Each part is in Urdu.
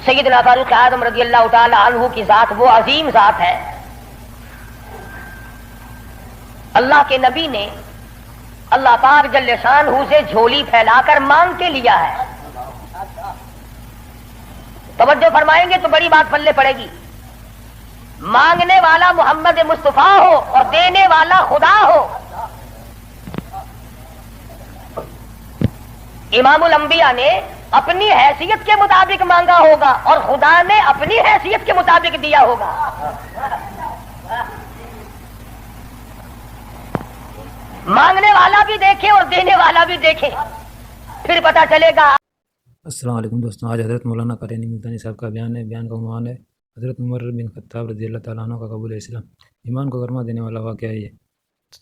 سیدنا فاروق اعظم رضی اللہ تعالی عنہ کی ذات وہ عظیم ذات ہے، اللہ کے نبی نے اللہ پاک جل شانہ سے جھولی پھیلا کر مانگ کے لیا ہے۔ توجہ فرمائیں گے تو بڑی بات پلے پڑے گی۔ مانگنے والا محمد مصطفیٰ ہو اور دینے والا خدا ہو۔ امام الانبیاء نے اپنی حیثیت کے مطابق مانگا ہوگا اور خدا نے اپنی حیثیت کے مطابق دیا ہوگا۔ مانگنے والا بھی دیکھے اور دینے والا بھی دیکھے، پھر پتہ چلے گا۔ السلام علیکم دوستوں، آج حضرت مولانا قادیانی ملتانی صاحب کا بیان ہے۔ بیان کا عنوان ہے حضرت عمر بن خطاب رضی اللہ تعالیٰ عنہ کا قبول اسلام، ایمان کو گرما دینے والا واقعہ ہے یہ۔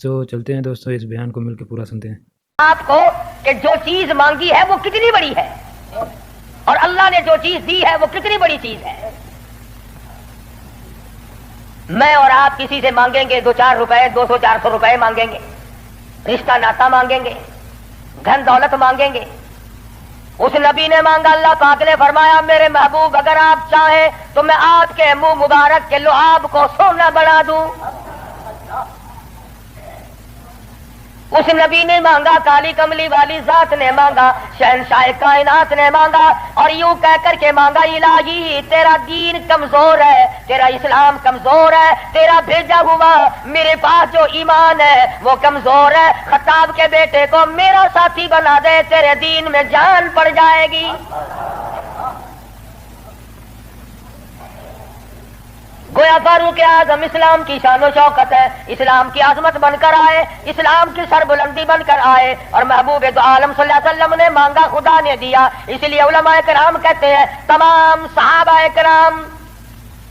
تو چلتے ہیں دوستوں، اس بیان کو مل کے پورا سنتے ہیں۔ آپ کو کہ جو چیز مانگی ہے وہ کتنی بڑی ہے اور اللہ نے جو چیز دی ہے وہ کتنی بڑی چیز ہے۔ میں اور آپ کسی سے مانگیں گے 2-4 روپے، 200-400 روپے مانگیں گے، رشتہ ناتا مانگیں گے، دھن دولت مانگیں گے۔ اس نبی نے مانگا، اللہ پاک نے فرمایا میرے محبوب اگر آپ چاہیں تو میں آپ کے منہ مبارک کے لعاب کو سونا بنا دوں۔ اس نبی نے مانگا، کالی کملی والی ذات نے مانگا، شہنشاہ کائنات نے مانگا، اور یوں کہہ کر کے مانگا الہی تیرا دین کمزور ہے، تیرا اسلام کمزور ہے، تیرا بھیجا ہوا میرے پاس جو ایمان ہے وہ کمزور ہے، خطاب کے بیٹے کو میرا ساتھی بنا دے، تیرے دین میں جان پڑ جائے گی۔ گویا فاروق اعظم اسلام کی شان و شوکت ہے، اسلام کی عظمت بن کر آئے، اسلام کی سربلندی بن کر آئے، اور محبوب دو عالم صلی اللہ علیہ وسلم نے مانگا، خدا نے دیا۔ اس لیے علماء کرام کہتے ہیں تمام صحابہ کرام،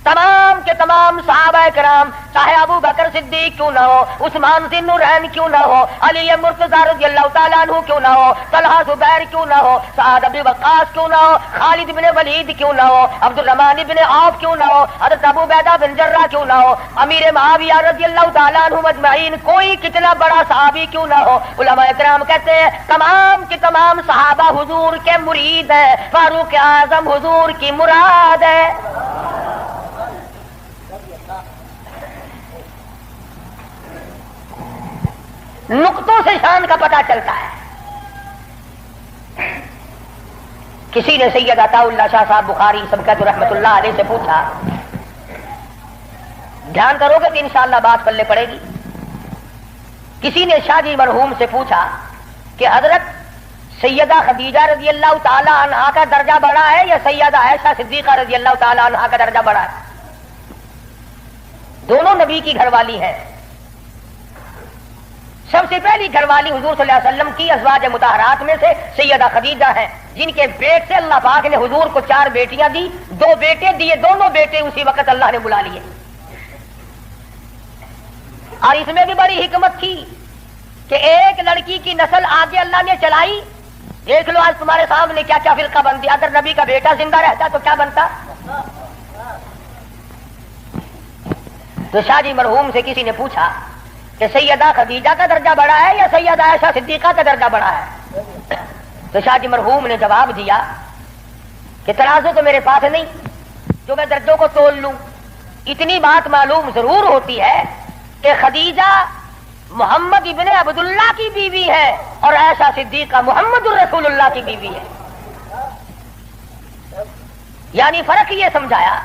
تمام کے تمام صحابہ کرام، چاہے ابو بکر صدیق کیوں نہ ہو، عثمان ذی النورین کیوں نہ ہو، علی مرتضی رضی اللہ تعالیٰ عنہ کیوں نہ ہو، طلحہ زبیر کیوں نہ ہو، سعد بن وقاص کیوں نہ ہو، خالد بن ولید کیوں نہ ہو، عبد الرحمن بن عوف کیوں نہ ہو، حضرت ابو عبیدہ بن جرہ کیوں نہ ہو، امیر معاویہ رضی اللہ تعالیٰ عنہ اجمعین، کوئی کتنا بڑا صحابی کیوں نہ ہو، علماء کرام کہتے ہیں تمام کے تمام صحابہ حضور کے مرید ہیں، فاروق اعظم حضور کی مراد ہے۔ نقطوں سے شان کا پتہ چلتا ہے۔ کسی نے سید عطا اللہ شاہ صاحب بخاری سبقت رحمت اللہ علیہ سے پوچھا، دھیان کرو گے تو انشاءاللہ بات پلے پڑے گی۔ کسی نے شاہ جی مرحوم سے پوچھا کہ حضرت سیدہ خدیجہ رضی اللہ تعالی عنہا کا درجہ بڑا ہے یا سیدہ عائشہ صدیقہ رضی اللہ تعالی عنہا کا درجہ بڑا ہے؟ دونوں نبی کی گھر والی ہیں۔ سب سے پہلی گھر والی حضور صلی اللہ علیہ وسلم کی ازواج مطہرات میں سے سیدہ خدیجہ ہیں، جن کے پیٹ سے اللہ پاک نے حضور کو 4 بیٹیاں دی، 2 بیٹے دیے، دونوں بیٹے اسی وقت اللہ نے بلا لیے۔ اور اس میں بھی بڑی حکمت تھی کہ ایک لڑکی کی نسل آگے اللہ نے چلائی۔ دیکھ لو آج تمہارے سامنے کیا کیا فرقہ بن دیا، اگر نبی کا بیٹا زندہ رہتا تو کیا بنتا۔ تو شاہ جی مرحوم سے کسی نے پوچھا کہ سیدہ خدیجہ کا درجہ بڑا ہے یا سیدہ عائشہ صدیقہ کا درجہ بڑا ہے؟ تو شاہ جی مرحوم نے جواب دیا کہ ترازو تو میرے پاس نہیں جو میں درجوں کو تول لوں، اتنی بات معلوم ضرور ہوتی ہے کہ خدیجہ محمد ابن عبداللہ کی بیوی ہے اور عائشہ صدیقہ محمد الرسول اللہ کی بیوی ہے۔ یعنی فرق یہ سمجھایا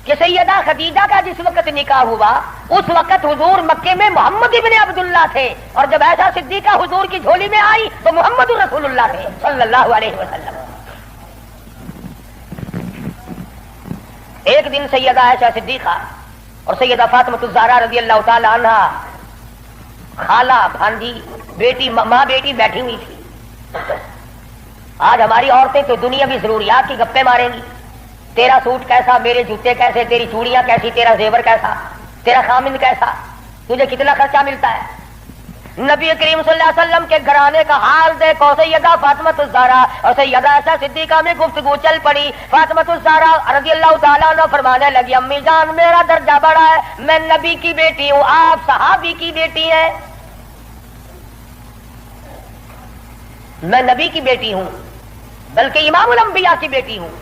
کہ سیدہ خدیجہ کا جس وقت نکاح ہوا اس وقت حضور مکے میں محمد ابن عبداللہ تھے، اور جب عائشہ صدیقہ حضور کی جھولی میں آئی تو محمد رسول اللہ تھے صلی اللہ علیہ وسلم۔ ایک دن سیدہ عائشہ صدیقہ اور سیدہ فاطمہ الزہرا رضی اللہ تعالی عنہا، خالہ بھانجی بیٹی ماں بیٹی بیٹھی ہوئی تھی۔ آج ہماری عورتیں تو دنیاوی ضروریات کی گپیں ماریں گی، تیرا سوٹ کیسا، میرے جوتے کیسے، تیری چوڑیاں کیسی، تیرا زیور کیسا، تیرا خامند کیسا، تجھے کتنا خرچہ ملتا ہے۔ نبی کریم صلی اللہ علیہ وسلم کے گھرانے کا حال دیکھو، سیدہ فاطمہ الزہرا اور سیدہ عائشہ صدیقہ میں گفتگو چل پڑی۔ فاطمہ الزہرا رضی اللہ تعالیٰ عنہ فرمانے لگی، امی جان میرا درجہ بڑا ہے، میں نبی کی بیٹی ہوں، آپ صحابی کی بیٹی ہیں۔ میں نبی کی بیٹی ہوں بلکہ امام الانبیاء کی بیٹی ہوں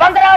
15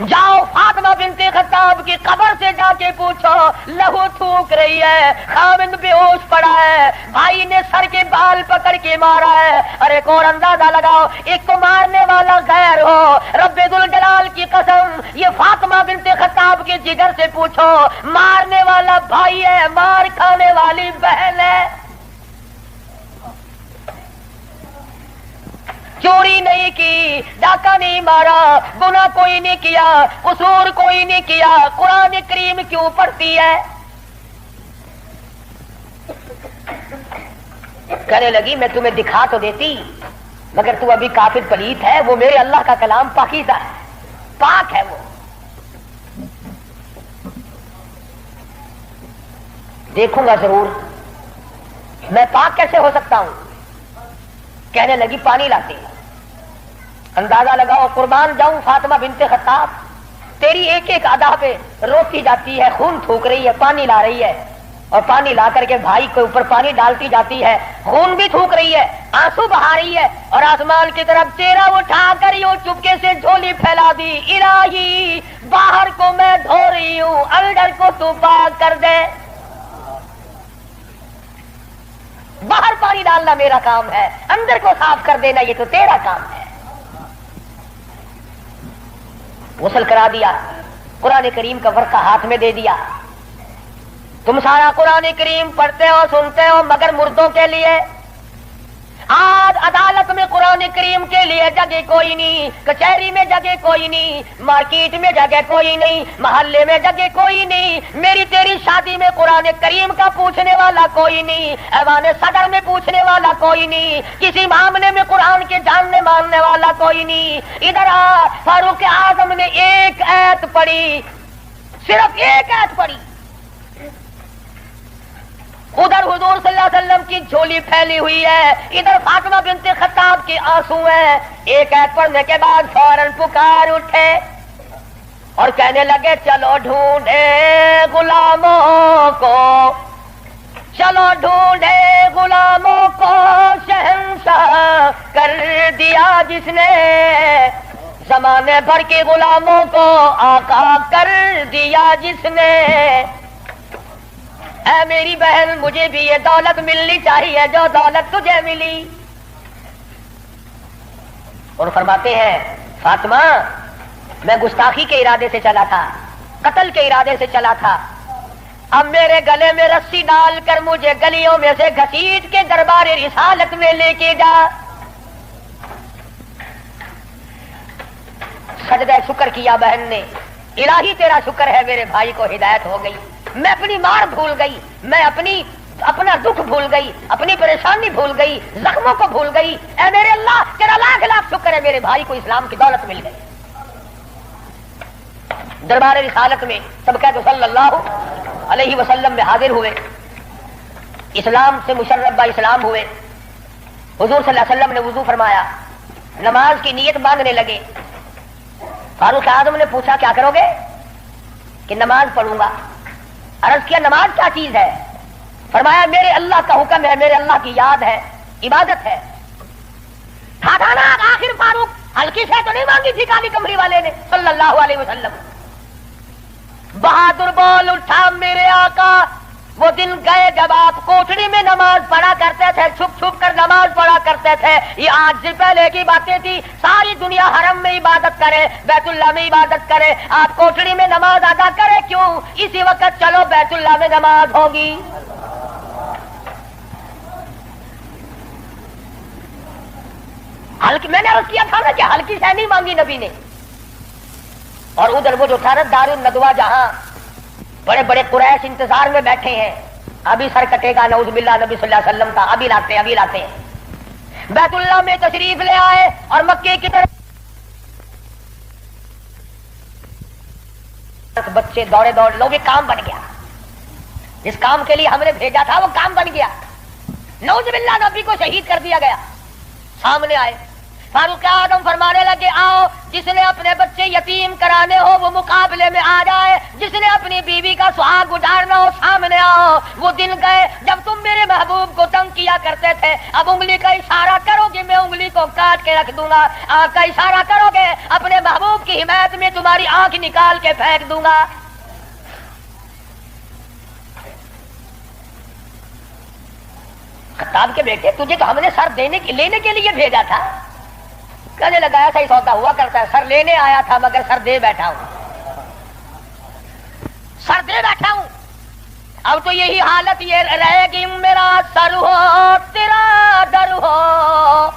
جاؤ فاطمہ بنت خطاب کی قبر سے جا کے پوچھو، لہو تھوک رہی ہے، خاوند بے ہوش پڑا ہے، بھائی نے سر کے بال پکڑ کے مارا ہے۔ اور ایک اور اندازہ لگاؤ، ایک کو مارنے والا غیر ہو، رب ذوالجلال کی قسم یہ فاطمہ بنت خطاب کے جگر سے پوچھو، مارنے والا بھائی ہے، مار کھانے والی بہن ہے۔ چوری نہیں کی، ڈاکہ نہیں مارا، گناہ کوئی نہیں کیا، قصور کوئی نہیں کیا، قرآن کریم کیوں پڑھتی ہے؟ کہنے لگی میں تمہیں دکھا تو دیتی مگر تو ابھی کافر پلیت ہے، وہ میرے اللہ کا کلام پاکیزہ ہے، پاک ہے، وہ دیکھوں گا ضرور، میں پاک کیسے ہو سکتا ہوں؟ کہنے لگی پانی لاتی۔ اندازہ لگاؤ، قربان جاؤں فاطمہ بنت خطاب، تیری ایک ایک ادا پہ روتی جاتی ہے، خون تھوک رہی ہے، پانی لا رہی ہے، اور پانی لا کر کے بھائی کے اوپر پانی ڈالتی جاتی ہے، خون بھی تھوک رہی ہے، آنسو بہا رہی ہے، اور آسمان کی طرف چہرہ اٹھا کر یوں چپکے سے جھولی پھیلا دی، الہی باہر کو میں دھو رہی ہوں، اندر کو تو پاک کر دے۔ باہر پانی ڈالنا میرا کام ہے، اندر کو صاف کر دینا یہ تو تیرا کام ہے۔ غسل کرا دیا، قرآن کریم کا ورقہ ہاتھ میں دے دیا، تم سارا قرآن کریم پڑھتے ہو سنتے ہو مگر مردوں کے لیے۔ آج عدالت میں قرآن کریم کے لیے جگہ کوئی نہیں، کچہری میں جگہ کوئی نہیں، مارکیٹ میں جگہ کوئی نہیں، محلے میں جگہ کوئی نہیں، میری تیری شادی میں قرآن کریم کا پوچھنے والا کوئی نہیں، ایوان صدر میں پوچھنے والا کوئی نہیں، کسی معاملے میں قرآن کے جاننے ماننے والا کوئی نہیں۔ ادھر آ، فاروق اعظم نے ایک آیت پڑھی، صرف ایک آیت پڑھی، ادھر حضور صلی اللہ علیہ وسلم کی جھولی پھیلی ہوئی ہے، ادھر فاطمہ بنت خطاب کے آنسو ہیں۔ ایک آیت پڑھنے کے بعد فوراً پکار اٹھے اور کہنے لگے چلو ڈھونڈے غلاموں کو، چلو ڈھونڈے غلاموں کو، شہنشاہ کر دیا جس نے، زمانے بھر کے غلاموں کو آقا کر دیا جس نے۔ اے میری بہن مجھے بھی یہ دولت ملنی چاہیے جو دولت تجھے ملی۔ اور فرماتے ہیں فاطمہ میں گستاخی کے ارادے سے چلا تھا، قتل کے ارادے سے چلا تھا، اب میرے گلے میں رسی ڈال کر مجھے گلیوں میں سے گھسیٹ کے دربار رسالت میں لے کے جا۔ سجدہ شکر کیا بہن نے، الہی تیرا شکر ہے میرے بھائی کو ہدایت ہو گئی، میں اپنی مار بھول گئی، میں اپنا دکھ بھول گئی، اپنی پریشانی بھول گئی، زخموں کو بھول گئی، اے میرے اللہ تیرا لاکھ لاکھ شکر ہے میرے بھائی کو اسلام کی دولت مل گئی۔ دربار رسالت میں سب کہتے صلی اللہ علیہ وسلم میں حاضر ہوئے، اسلام سے مشرف اسلام ہوئے، حضور صلی اللہ علیہ وسلم نے وضو فرمایا، نماز کی نیت باندھنے لگے۔ فاروق اعظم نے پوچھا کیا کرو گے؟ کہ نماز پڑھوں گا۔ عرض کیا نماز کیا چیز ہے؟ فرمایا میرے اللہ کا حکم ہے، میرے اللہ کی یاد ہے، عبادت ہے۔ ٹھاٹھانا آخر فاروق ہلکی سے تو نہیں مانگی تھی کالی کمری والے نے صلی اللہ علیہ وسلم۔ بہادر بول اٹھا میرے آقا، وہ دن گئے جب آپ کوٹڑی میں نماز پڑھا کرتے تھے، چھپ چھپ کر نماز پڑھا کرتے تھے، یہ آج سے پہلے کی باتیں تھی۔ ساری دنیا حرم میں عبادت کرے، بیت اللہ میں عبادت کرے، آپ کوٹڑی میں نماز ادا کرے کیوں؟ اسی وقت چلو بیت اللہ میں نماز ہوگی۔ ہلکی میں نے عرض کیا تھا نا کہ ہلکی سے نہیں مانگی نبی نے۔ اور ادھر وہ جو تھا نا دار الندوہ، جہاں بڑے بڑے قریش انتظار میں بیٹھے ہیں، ابھی سر کٹے گا نعوذ باللہ نبی صلی اللہ علیہ وسلم کا، ابھی لاتے ہیں۔ بیت اللہ میں تشریف لے آئے اور مکے کی طرف بچے دوڑے لوگ، یہ کام بن گیا، جس کام کے لیے ہم نے بھیجا تھا وہ کام بن گیا، نعوذ باللہ نبی کو شہید کر دیا گیا۔ سامنے آئے، فاروق اعظم فرمانے لگے آؤ، جس نے اپنے بچے یتیم کرانے ہو وہ مقابلے میں آ جائے، جس نے اپنی بیوی کا سہاگ اجاڑنا ہو سامنے آؤ۔ وہ دن گئے جب تم میرے محبوب کو تنگ کیا کرتے تھے، اب انگلی کا اشارہ کرو گے میں انگلی کو کاٹ کے رکھ دوں گا. آنکھ کا اشارہ کرو گے اپنے محبوب کی حمایت میں تمہاری آنکھ نکال کے پھینک دوں گا. خطاب کے بیٹے تجھے تو ہم نے سر لینے کے لیے بھیجا تھا. کہنے لگا ایسا ہی سودا ہوا کرتا ہے, سر لینے آیا تھا مگر سر دے بیٹھا ہوں, سر دے بیٹھا ہوں. اب تو یہی حالت یہ رہے گی, میرا سر ہو تیرا در ہو,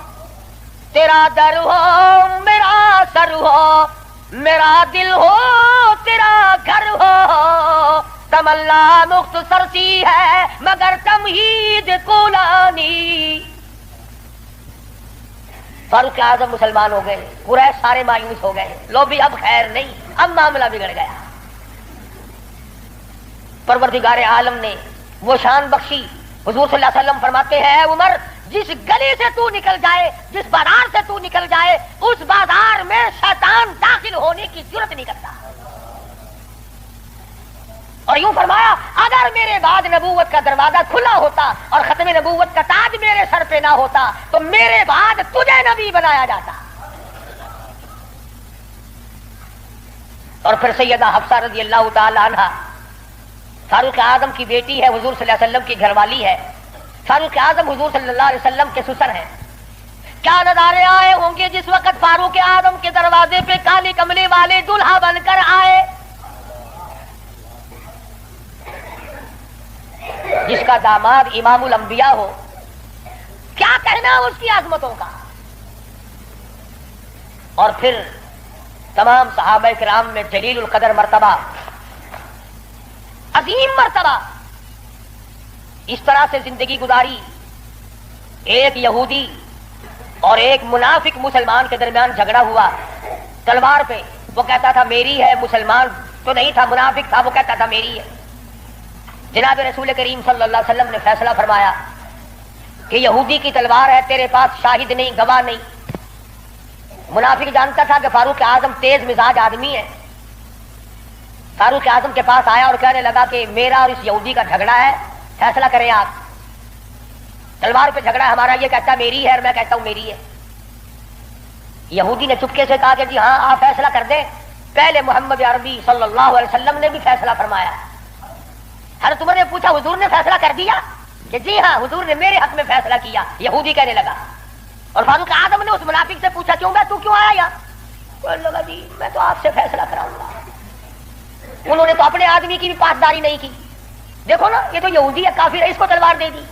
تیرا در ہو میرا سر ہو, میرا دل ہو تیرا گھر ہو. تمنا مختصر سی ہے مگر تمہید کولانی. فاروق اعظم مسلمان ہو گئے, قریش سارے مایوس ہو گئے, لو بھی اب خیر نہیں, اب معاملہ بگڑ گیا. پروردگار عالم نے وہ شان بخشی. حضور صلی اللہ علیہ وسلم فرماتے ہیں اے عمر, جس گلی سے تو نکل جائے, جس بازار سے تو نکل جائے, اس بازار میں شیطان داخل ہونے کی جرات نہیں کرتا. اور یوں فرمایا اگر میرے بعد نبوت کا دروازہ کھلا ہوتا اور ختم نبوت کا تاج میرے سر پہ نہ ہوتا تو میرے بعد تجھے نبی بنایا جاتا. اور پھر سیدہ حفصہ رضی اللہ تعالی عنہا فاروق اعظم کی بیٹی ہے, حضور صلی اللہ علیہ وسلم کی گھر والی ہے. فاروق اعظم حضور صلی اللہ علیہ وسلم کے سسر ہیں. کیا نظارے آئے ہوں گے جس وقت فاروق اعظم کے دروازے پہ کالی کملی والے دلہا بن کر آئے, جس کا داماد امام الانبیاء ہو. کیا کہنا اس کی عظمتوں کا. اور پھر تمام صحابہ کرام میں جلیل القدر مرتبہ, عظیم مرتبہ, اس طرح سے زندگی گزاری. ایک یہودی اور ایک منافق مسلمان کے درمیان جھگڑا ہوا تلوار پہ. وہ کہتا تھا میری ہے, مسلمان تو نہیں تھا, منافق تھا, وہ کہتا تھا میری ہے. جناب رسول کریم صلی اللہ علیہ وسلم نے فیصلہ فرمایا کہ یہودی کی تلوار ہے, تیرے پاس شاہد نہیں, گواہ نہیں. منافق جانتا تھا کہ فاروق اعظم تیز مزاج آدمی ہے. فاروق اعظم کے پاس آیا اور کہنے لگا کہ میرا اور اس یہودی کا جھگڑا ہے, فیصلہ کریں آپ. تلوار پہ جھگڑا ہے ہمارا, یہ کہتا میری ہے اور میں کہتا ہوں میری ہے. یہودی نے چپکے سے کہا کہ جی ہاں آپ فیصلہ کر دیں. پہلے محمد عربی صلی اللہ علیہ وسلم نے بھی فیصلہ فرمایا. حضرت عمر نے پوچھا حضور نے فیصلہ کر دیا؟ کہ جی ہاں حضور نے میرے حق میں فیصلہ کیا. یہودی کہنے لگا. اور فاروق اعظم نے اس منافق سے پوچھا کیوں تو کیوں آیا یہاں؟ کہنے لگا جی میں تو آپ سے فیصلہ کراؤں گا. انہوں نے تو اپنے آدمی کی بھی پاسداری نہیں کی. دیکھو نا یہ تو یہودی ہے, کافر ہے, اس کو تلوار دے دی.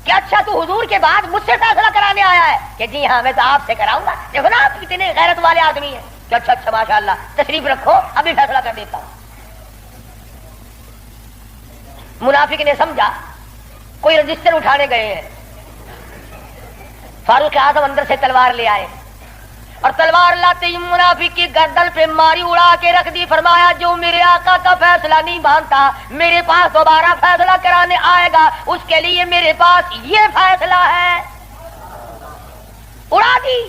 کہ اچھا تو حضور کے بعد مجھ سے فیصلہ کرانے آیا ہے؟ کہ جی ہاں میں تو آپ سے کراؤں گا. دیکھو نا آپ کتنے غیرت والے آدمی ہیں. کہ اچھا اچھا ماشاء اللہ, تشریف رکھو ابھی فیصلہ کر دیتا ہوں. منافق نے سمجھا کوئی رجسٹر اٹھانے گئے ہیں. فاروق اعظم اندر سے تلوار لے آئے اور تلوار لاتے ہی منافق کی گردن پہ ماری, اڑا کے رکھ دی. فرمایا جو میرے آقا کا فیصلہ نہیں مانتا میرے پاس دوبارہ فیصلہ کرانے آئے گا اس کے لیے میرے پاس یہ فیصلہ ہے. اڑا دی.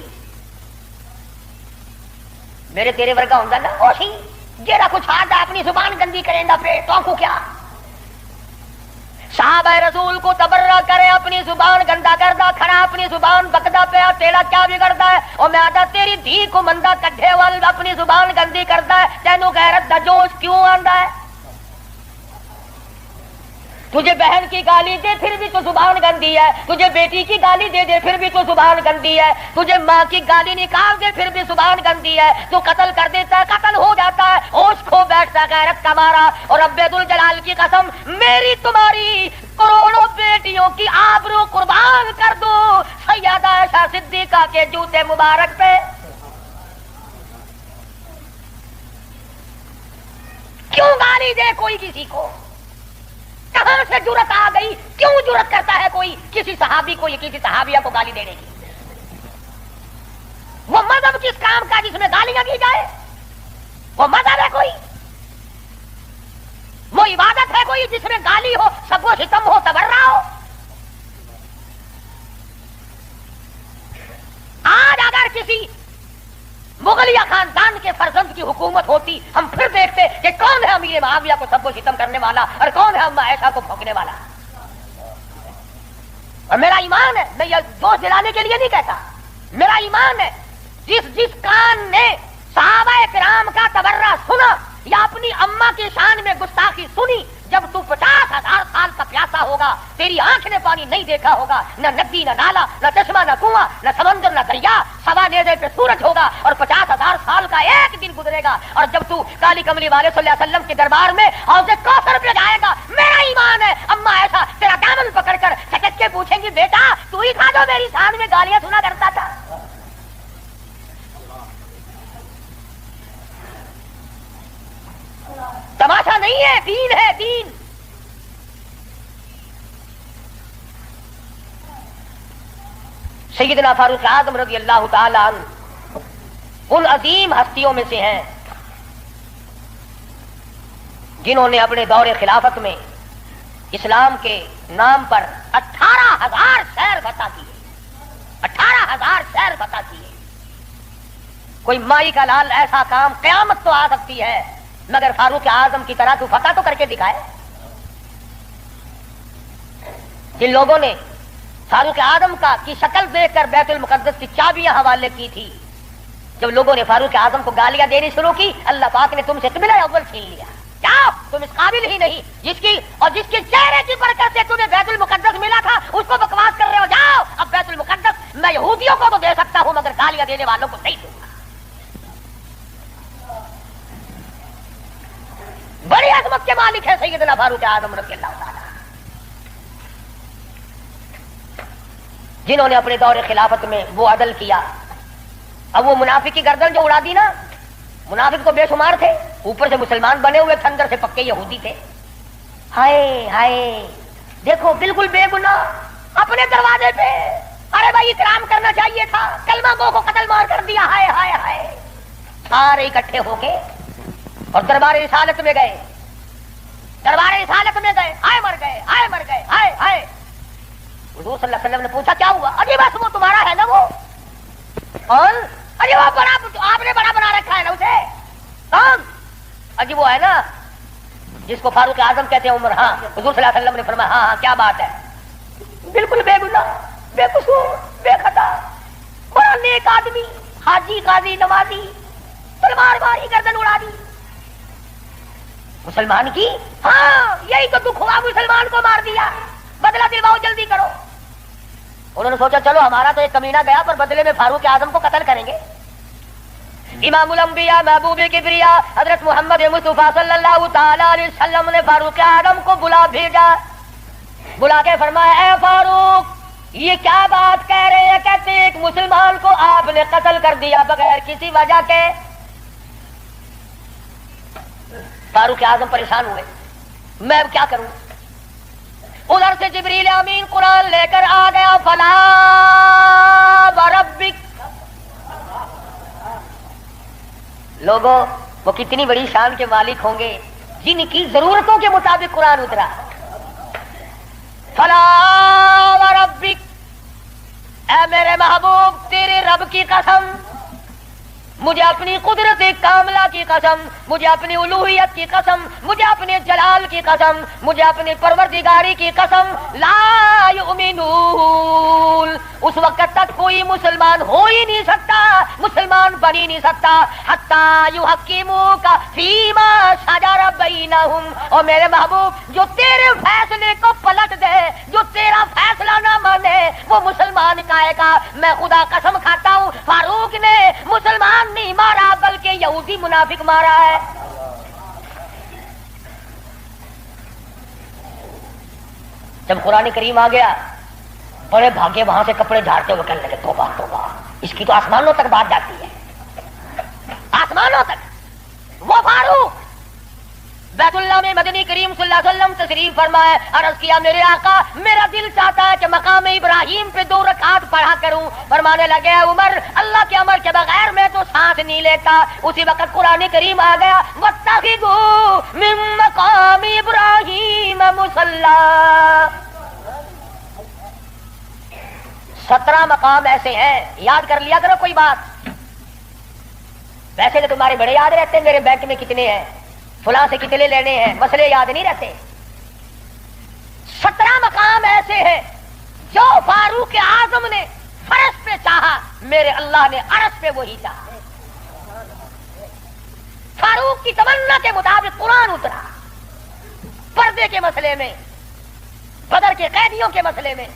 میرے تیرے ورگا ہوں نا اوشی جیڑا کچھ آتا اپنی زبان گندی کریں گا پہ تو کو کیا. صحابہ رسول کو تبرہ کرے, اپنی زبان گندا کردا کھڑا, اپنی زبان بکدا پیا, تیرا کیا بگڑتا ہے؟ اور میں آدھا تیری دھی کو مندہ کڈھے وال اپنی زبان گندی کرتا ہے, تینوں غیرت دا جوش کیوں آندا ہے؟ تجھے بہن کی گالی دے پھر بھی تو زبان گندی ہے, تجھے بیٹی کی گالی دے دے پھر بھی تو زبان گندی ہے, تجھے ماں کی گالی نکال دے پھر بھی زبان گندی ہے, تو قتل کر دیتا ہے قتل ہو جاتا ہے, ہوش کھو بیٹھتا ہے غیرت کا مارا. اور رب ذوالجلال کی قسم میری تمہاری کروڑوں بیٹیوں کی آبرو قربان کر دو سیدہ عائشہ صدیقہ کے جوتے مبارک پہ. کیوں گالی دے کوئی کسی کو؟ کہاں سے جرت آ گئی؟ کیوں جرت کرتا ہے کوئی کسی صحابی کو یا کسی صحابیہ کو گالی دینے کی؟ وہ مذہب کس کام کا جس میں گالیاں دی جائے؟ وہ مذہب ہے کوئی؟ وہ عبادت ہے کوئی جس میں گالی ہو, سب و ستم ہو, تبرہ ہو؟ آج اگر کسی مغلیہ خاندان کے فرزند کی حکومت ہوتی ہم پھر دیکھتے کہ کون ہے امیر معاویہ کو سب و ستم کرنے والا اور کون ہے اما عائشہ کو پھونکنے والا. اور میرا ایمان ہے, میں یہ جوش دلانے کے لیے نہیں کہتا, میرا ایمان ہے جس کان نے صحابہ کرام کا تبرہ سنا یا اپنی اماں کی شان میں گستاخی سنی، جب تو 50,000 سال کا پیاسا ہوگا، تیری آنکھ نے پانی نہیں دیکھا ہوگا، نہ ندی نہ نالا نہ چشمہ نہ کنواں نہ سمندر نہ دریا، سوا نیزے پہ سورج ہوگا اور 50,000 سال کا ایک دن گزرے گا، اور جب تو کالی کملی والے صلی اللہ علیہ وسلم کے دربار میں حوض کوثر پہ جائے گا، میرا ایمان ہے اماں ایسا تیرا دامن پکڑ کر چٹک کے پوچھیں گی بیٹا تو ہی تھا جو میری شان میں گالیاں سنا کرتا تھا۔ تماشا نہیں ہے، دین ہے دین۔ سیدنا فاروق اعظم رضی اللہ تعالی عنہ ان عظیم ہستیوں میں سے ہیں جنہوں نے اپنے دور خلافت میں اسلام کے نام پر 18,000 شہر فتح کیے، 18,000 شہر فتح کیے۔ کوئی مائی کا لال ایسا کام قیامت تو آ سکتی ہے مگر فاروق اعظم کی طرح تو فتح تو کر کے دکھائے۔ جن لوگوں نے فاروق اعظم کی شکل دیکھ کر بیت المقدس کی چابیاں حوالے کی تھی، جب لوگوں نے فاروق اعظم کو گالیاں دینی شروع کی، اللہ پاک نے تم سے قبلہ اول چھین لیا، کیا تم اس قابل ہی نہیں، جس کے چہرے کی برکت سے تمہیں بیت المقدس ملا تھا اس کو بکواس کر رہے ہو، جاؤ اب بیت المقدس میں یہودیوں کو تو دے سکتا ہوں مگر گالیاں دینے والوں کو نہیں دوں گا۔ بڑی عظمت کے مالک ہے سیدنا فاروق اعظم رضی اللہ تعالی، جنہوں نے اپنے دور خلافت میں وہ عدل کیا۔ اب وہ منافق کی گردن جو اڑا دی نا، منافق تو بے شمار تھے، اوپر سے مسلمان بنے ہوئے تھے، اندر سے پکے یہودی تھے۔ ہائے ہائے دیکھو بالکل بے گناہ اپنے دروازے پہ، ارے بھائی اکرام کرنا چاہیے تھا، کلمہ گو کو قتل مار کر دیا، ہائے ہائے ہائے۔ سارے اکٹھے ہو کے اور دربار رسالت میں گئے، دربار رسالت میں گئے، ہائے مر گئے، ہائے مر گئے، ہائے ہائے۔ حضور صلی اللہ علیہ وسلم نے پوچھا کیا ہوا؟ ارے بس وہ تمہارا ہے نا وہ، اور ارے وہ بڑا آپ نے بڑا بنا رکھا ہے نا اسے، کون؟ اجی وہ ہے نا جس کو فاروق اعظم کہتے ہیں عمر۔ ہاں حضور صلی اللہ علیہ وسلم نے فرمایا ہاں ہاں کیا بات ہے، بالکل بے گناہ بے قصور بے خطا، بڑا نیک آدمی، حاجی قاضی نمازی، تلوار ماری گردن اڑا دی مسلمان کی۔ ہاں یہی تو دکھ ہوا، مسلمان کو مار دیا، بدلہ دلواؤ جلدی کرو۔ انہوں نے سوچا چلو ہمارا تو ایک کمینہ گیا پر بدلے میں فاروق اعظم کو قتل کریں گے۔ امام الانبیاء محبوب کبریا حضرت محمد مصطفیٰ صلی اللہ تعالی علیہ وسلم نے فاروق اعظم کو بلا بھیجا، بلا کے فرمایا اے فاروق یہ کیا بات کہہ رہے ہیں؟ کہتے ہیں ایک مسلمان کو آپ نے قتل کر دیا بغیر کسی وجہ کے۔ فاروق اعظم پریشان ہوئے، میں اب کیا کروں؟ ادھر سے جبریل امین قرآن لے کر آ گیا، فلا وربک۔ لوگوں وہ کتنی بڑی شان کے مالک ہوں گے جن کی ضرورتوں کے مطابق قرآن اترا۔ فلا وربک، اے میرے محبوب تیرے رب کی قسم، مجھے اپنی قدرت کاملہ کی قسم، مجھے اپنی الوہیت کی قسم، مجھے اپنے جلال کی قسم، مجھے اپنی پروردگاری کی قسم، لا یؤمنون، اس وقت تک کوئی مسلمان ہو ہی نہیں سکتا، مسلمان بن ہی نہیں سکتا، حتی یحکموک فیما شجر بینہم، اور میرے محبوب جو تیرے فیصلے کو پلٹ دے، جو تیرا فیصلہ نہ مانے وہ مسلمان کہے گا۔ میں خدا قسم کھاتا ہوں فاروق نے مسلمان نہیں مارا بلکہ یہودی منافق مارا ہے۔ جب قرآن کریم آ گیا بڑے بھاگے وہاں سے کپڑے جھاڑتے ہوئے کہنے لگے توبہ توبہ، اس کی تو آسمانوں تک بات جاتی ہے، آسمانوں تک۔ وہ فاروق بیت اللہ میں مدنی کریم صلی اللہ علیہ وسلم تشریف فرمائے، عرض کیا میرے آقا میرا دل چاہتا ہے کہ مقام ابراہیم پہ 2 رکعت پڑھا کروں۔ فرمانے لگے عمر اللہ کے امر کے بغیر میں تو سانس نہیں لیتا۔ اسی وقت قرآن کریم آ گیا، واتخذوا من مقام ابراہیم مصلی۔ 17 مقام ایسے ہیں، یاد کر لیا کرو کوئی بات۔ ویسے تو تمہارے بڑے یاد رہتے ہیں، میرے بینک میں کتنے ہیں، فلاں سے کتنے لینے ہیں، مسئلے یاد نہیں رہتے۔ 17 مقام ایسے ہیں جو فاروق اعظم نے فرض پہ چاہا میرے اللہ نے عرش پہ وہی چاہا. فاروق کی تمنا کے مطابق قرآن اترا. پردے کے مسئلے میں، بدر کے قیدیوں کے مسئلے میں،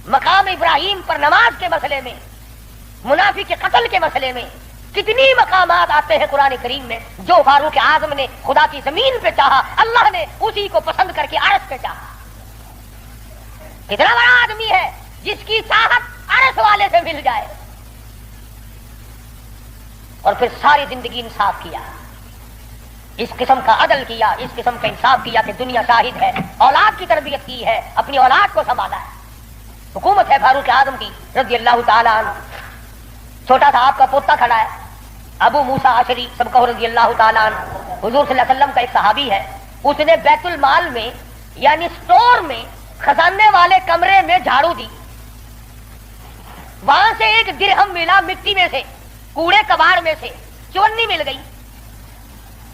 مقام ابراہیم پر نماز کے مسئلے میں، منافق کے قتل کے مسئلے میں، کتنی مقامات آتے ہیں قرآن کریم میں. جو فاروق اعظم نے خدا کی زمین پہ چاہا، اللہ نے اسی کو پسند کر کے عرش پہ چاہا. کتنا بڑا آدمی ہے جس کی چاہت عرش والے سے مل جائے. اور پھر ساری زندگی انصاف کیا، اس قسم کا عدل کیا، اس قسم کا انصاف کیا کہ دنیا شاہد ہے. اولاد کی تربیت کی ہے، اپنی اولاد کو سنبھالا ہے. حکومت ہے فاروق اعظم کی رضی اللہ تعالیٰ عنہ. چھوٹا سا آپ کا پوتا کھڑا ہے ابو موسیٰ اشعری سب کہو رضی اللہ تعالیٰ عنہ. حضور صلی اللہ علیہ وسلم کا ایک صحابی ہے، اس نے بیت المال میں یعنی سٹور میں خزانے والے کمرے میں جھاڑو دی. وہاں سے ایک درہم ملا مٹی میں سے، کوڑے کباڑ میں سے چونی مل گئی.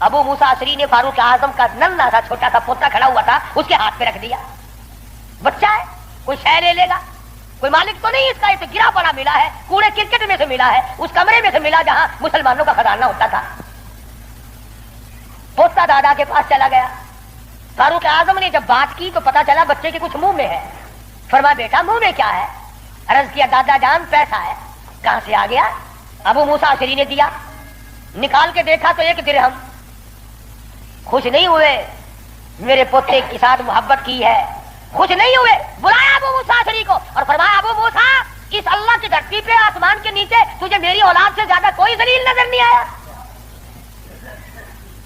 ابو موسیٰ اشعری نے فاروق اعظم کا ننھا سا چھوٹا سا پوتا کھڑا ہوا تھا، اس کے ہاتھ پہ رکھ دیا. بچہ ہے، کوئی شے لے لے گا، کوئی مالک تو نہیں اس کا، اسے گرا پڑا ملا ہے، کوڑے کرکٹ میں سے ملا ہے، اس کمرے میں سے ملا جہاں مسلمانوں کا خزانہ ہوتا تھا. پوتا دادا کے پاس چلا گیا. فاروق اعظم نے جب بات کی تو پتا چلا بچے کے کچھ منہ میں ہے. فرمایا بیٹا منہ میں کیا ہے؟ عرض کیا دادا جان پیسہ ہے. کہاں سے آ گیا؟ ابو موسیٰ اشعری نے دیا. نکال کے دیکھا تو ایک درہم. خوش نہیں ہوئے، میرے پوتے کے ساتھ محبت کی ہے، خوش نہیں ہوئے. بلایا ابو موسیٰ اشعری کو اور فرمایا ابو موسیٰ، اس اللہ کی دھرتی پہ آسمان کے نیچے تجھے میری اولاد سے زیادہ کوئی ذلیل نظر نہیں آیا.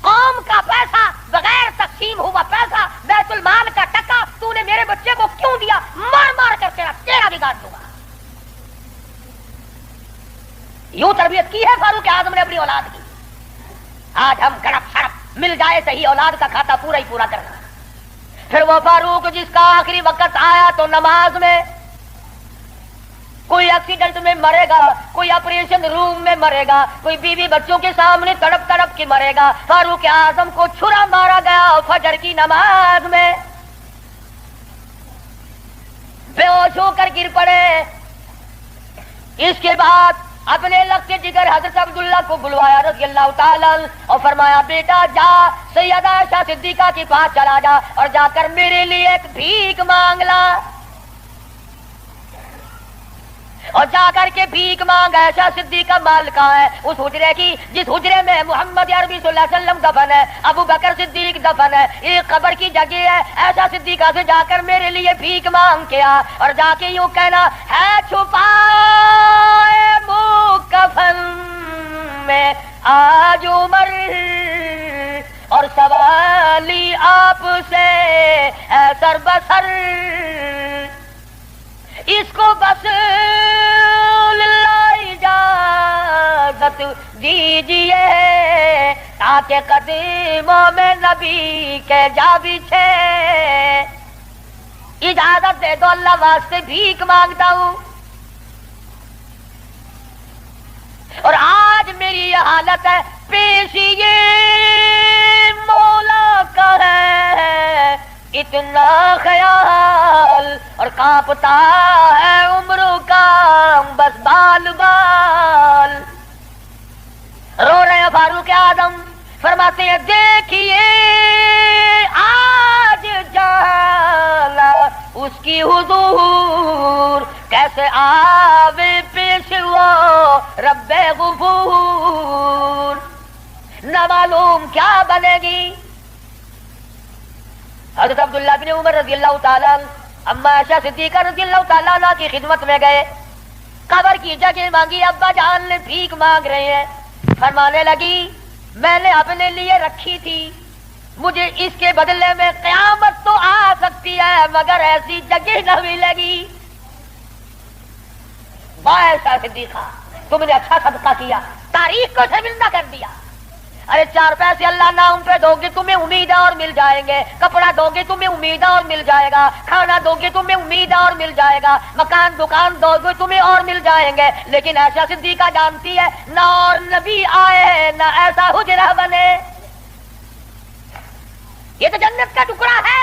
قوم کا پیسہ، بغیر تقسیم ہوا پیسہ، بیت المال کا ٹکا تو نے میرے بچے کو کیوں دیا؟ مار مار کر تیرا بگاڑ دوں گا. یوں تربیت کی ہے فاروق اعظم نے اپنی اولاد کی. آج ہم گڑپ سڑپ مل جائے صحیح اولاد کا کھاتا پورا ہی پورا کرنا. پھر وہ فاروق جس کا آخری وقت آیا تو نماز میں، کوئی ایکسیڈنٹ میں مرے گا، کوئی آپریشن روم میں مرے گا، کوئی بیوی بچوں کے سامنے تڑپ تڑپ کے مرے گا. فاروق اعظم کو چھرا مارا گیا فجر کی نماز میں، بے ہوش ہو کر گر پڑے. اس کے بعد اپنے لگتے جگر حضرت عبداللہ کو بلوایا رضی اللہ تعالیٰ اور فرمایا بیٹا جا سیدہ عائشہ صدیقہ کے پاس چلا جا اور جا کر میرے لیے ایک بھیک مانگ لا. اور جا کر کے بھیک مانگ. عائشہ صدیقہ مالکہ ہے اس حجرے کی جس حجرے میں محمد عربی صلی اللہ علیہ وسلم دفن ہے، ابو بکر صدیق دفن ہے، ایک قبر کی جگہ ہے. عائشہ صدیقہ سے جا کر میرے لیے بھیک مانگ کے آ اور جا کے یوں کہنا ہے چھپائے کفن میں آج عمر اور سوالی آپ سے اے سر بسر، اس کو بس للہ اجازت دیجیے تاکہ قدموں میں نبی کے جا بچھے. اجازت دے دو اللہ واسطے بھیک مانگتا ہوں. اور آج میری یہ حالت ہے، پیش یہ مولا کا ہے اتنا خیال اور کانپتا ہے عمروں کا بس بال بال. رو رہے ہیں فاروق اعظم، فرماتے ہیں دیکھیے آج جانا اس کی حضور کیسے آوے پیش وہ رب غفور. نہ معلوم کیا بنے گی. حضرت عبداللہ بن عمر رضی اللہ تعالیٰ اما عائشہ صدیقہ رضی اللہ تعالیٰ عنہ کی خدمت میں گئے، قبر کی جگہ مانگی. ابا جان نے بھیک مانگ رہے ہیں. فرمانے لگی میں نے اپنے لیے رکھی تھی، مجھے اس کے بدلے میں قیامت تو آ سکتی ہے مگر ایسی جگہ نہ ملے گی. عائشہ صدیقہ تم نے اچھا صدقہ کیا، تاریخ کو شرمندہ کر دیا. ارے 4 پیسے اللہ نام پہ دو گے تمہیں امید ہے اور مل جائیں گے، کپڑا دو گے تمہیں امید ہے اور مل جائے گا، کھانا دو گے تمہیں امید ہے اور مل جائے گا، مکان دکان دو گے تمہیں اور مل جائیں گے. لیکن عائشہ صدیقہ جانتی ہے نہ اور نبی آئے نہ ایسا حجرہ بنے. یہ تو جنت کا ٹکڑا ہے.